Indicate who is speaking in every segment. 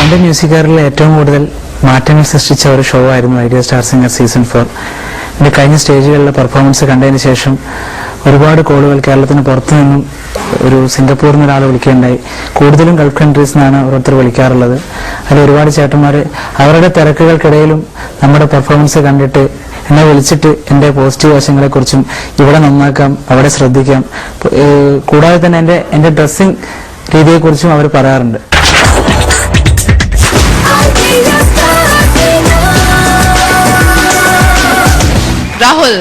Speaker 1: എൻ്റെ മ്യൂസിക് കരിയറിൽ ഏറ്റവും കൂടുതൽ മാറ്റങ്ങൾ സൃഷ്ടിച്ച ഒരു ഷോ ആയിരുന്നു ഐഡിയ സ്റ്റാർ സിംഗർ സീസൺ 4. എൻ്റെ കഴിഞ്ഞ സ്റ്റേജുകളിലെ പെർഫോമൻസ് കണ്ടതിന് ശേഷം ഒരുപാട് കോളുകൾ കേരളത്തിന് പുറത്തു നിന്നും ഒരു സിംഗപ്പൂരിൽ നിന്ന് ഒരാൾ വിളിക്കുകയുണ്ടായി. കൂടുതലും ഗൾഫ് കൺട്രീസിൽ നിന്നാണ് ഓരോരുത്തർ വിളിക്കാറുള്ളത്. അതിൽ ഒരുപാട് ചേട്ടന്മാർ അവരുടെ തിരക്കുകൾക്കിടയിലും നമ്മുടെ പെർഫോമൻസ് കണ്ടിട്ട് എന്നെ വിളിച്ചിട്ട് എൻ്റെ പോസിറ്റീവ് വശങ്ങളെക്കുറിച്ചും ഇവിടെ നന്നാക്കാം, അവിടെ ശ്രദ്ധിക്കാം, കൂടാതെ തന്നെ എൻ്റെ ഡ്രസ്സിങ് രീതിയെക്കുറിച്ചും അവർ പറയാറുണ്ട്.
Speaker 2: രാഹുൽ,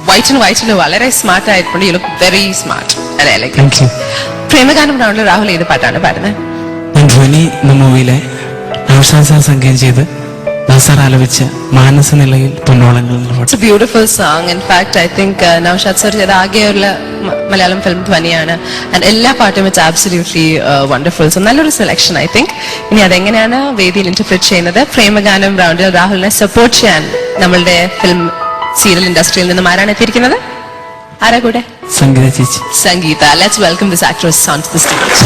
Speaker 2: വൈറ്റിന് വളരെ സ്മാർട്ട് ആയിട്ടുണ്ട്. You look very smart. പ്രേമഗാനം റൗണ്ടിൽ രാഹുൽ ഏത് പാട്ടാണ് പാടുന്നത്?
Speaker 3: ഞാൻ ധ്വനി എന്ന മൂവിയിലെ നൗഷാദ് സാർ സംഗീതം ചെയ്ത് നൗസാർ ആലപിച്ച മാനസ നിലയിൽ പൊന്നോളങ്ങൾ.
Speaker 2: It's a beautiful song. In fact I think Naushad sir ചെയ്ത ആകെയുള്ള മലയാളം ഫിലിം ധ്വനിയാണ്. ആൻഡ് എല്ലാ പാട്ടും ഇറ്റ്സ് ആബ്സല്യൂട്ട്ലി വണ്ടർഫുൾ. സോ നല്ലൊരു സെലക്ഷൻ ഐ തിങ്ക്. ഇനി അതെങ്ങനെയാണ് വേദിയിൽ ഇന്റർപ്രറ്റ് ചെയ്യുന്നത്? പ്രേമഗാനം റൗണ്ടിൽ രാഹുലിനെ സപ്പോർട്ട് ചെയ്യാൻ നമ്മളുടെ ഫിലിം സീരിയൽ ഇൻഡസ്ട്രിയിൽ നിന്നും ആരാണ് എത്തിയിരിക്കുന്നത്? ആരാ കൂടെ?
Speaker 3: സംഗീത ചേച്ചി.
Speaker 2: Sangeetha. Let's welcome this actress on the stage.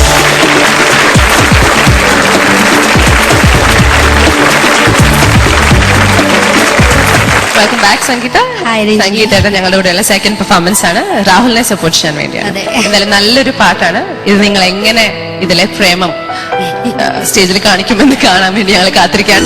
Speaker 2: Welcome back Sangeetha. സംഗീതയുടെ ഞങ്ങളുടെ കൂടെയുള്ള സെക്കൻഡ് പെർഫോമൻസ് ആണ്. രാഹുലിനെ സപ്പോർട്ട് ചെയ്യാൻ വേണ്ടിയാണ്. എന്തായാലും നല്ലൊരു പാട്ടാണ് ഇത്. നിങ്ങൾ എങ്ങനെ ഇതിലെ പ്രേമം സ്റ്റേജിൽ കാണിക്കുമെന്ന് കാണാൻ വേണ്ടി ഞങ്ങൾ കാത്തിരിക്കാൻ.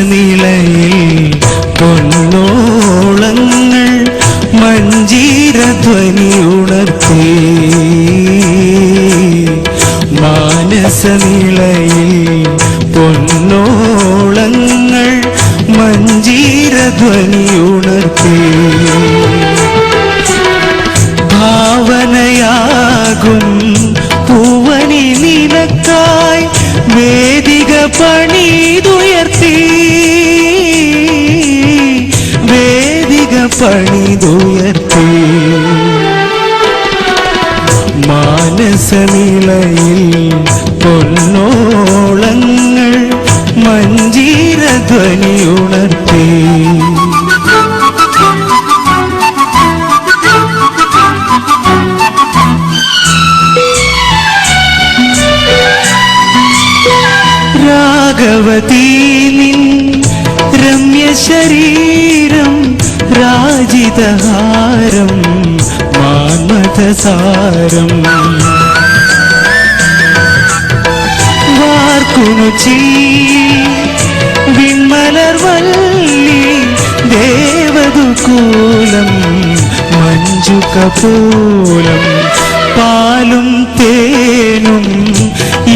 Speaker 3: നിലയിൽ പൊന്നോളങ്ങൾ മഞ്ജീരധ്വനി ഉണർത്തി. മാനസനിലയിൽ പൊന്നോളങ്ങൾ മഞ്ജീരധ്വനി ഉണർത്തി. ഭാവനയാകും പൂവനി നിനക്കായി വേദിക പണിതുയർത്തി. വേദിക പണിതുയർത്തി. മാനസനിലയിൽ പൊന്നോളങ്ങൾ മഞ്ജീരധ്വനി ഉണർത്തി. രാഘവതീ നിൻ രമ്യ ശരീരം രാജിതഹാരം മാന്മഥസാരം. വാർക്കുണുചി വിമലർവല്ലി ദേവദുകൂലം മഞ്ജുകപോലം. പാലും തേനും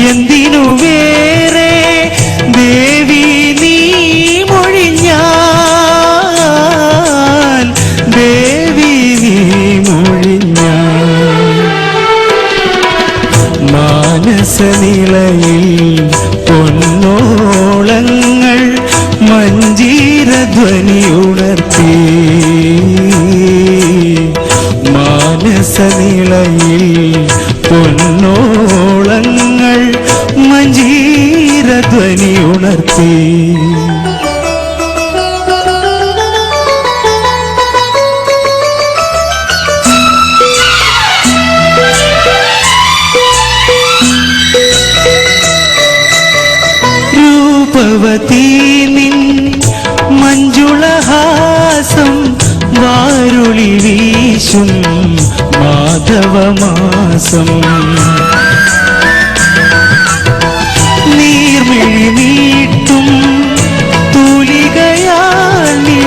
Speaker 3: എന്തിനു വേറെ ദേവി നീ മൊഴിഞ്ഞാൽ. ദേവി നീ മൊഴിഞ്ഞാൽ. മാനസനിലയിൽ പൊന്നോളങ്ങൾ മഞ്ജീരധ്വനി ഉണർത്തി. മാനസനിലയിൽ പൊന്നോളങ്ങൾ മഞ്ജീരധ്വനി ഉണർത്തി. രൂപവതീ നിൻ മഞ്ജുളഹാസം വാരുളി വീശും മാധവമാസം. നീർമിഴി നീട്ടും തൂലികയാൽ നീ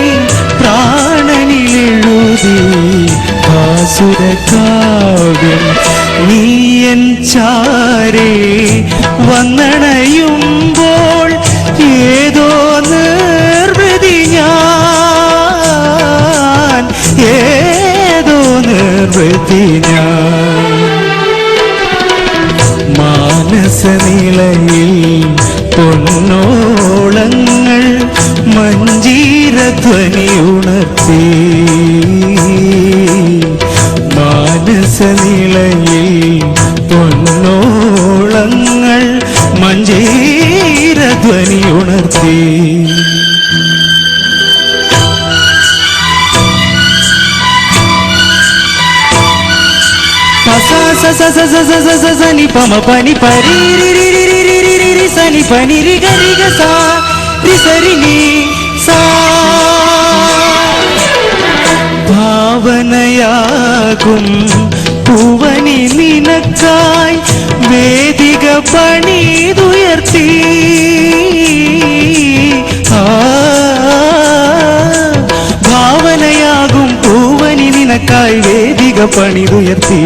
Speaker 4: നിലയിൽ പൊന്നോളങ്ങൾ മഞ്ജീരധ്വനി ഉണർത്തി മാനസനിലയിൽ പൊന്നോളങ്ങൾ മഞ്ജീരധ്വനി ഉണർത്തി സനി പമ പനി പരി സനി പനി രി ഗരി ഗ സ രി സരി നി സ ഭാവനയാകും പൂവനി നിനക്കായി വേദിക പണിതുയർത്തി ഭാവനയാകും പൂവനി നിനക്കായി വേദിക പണിതുയർത്തി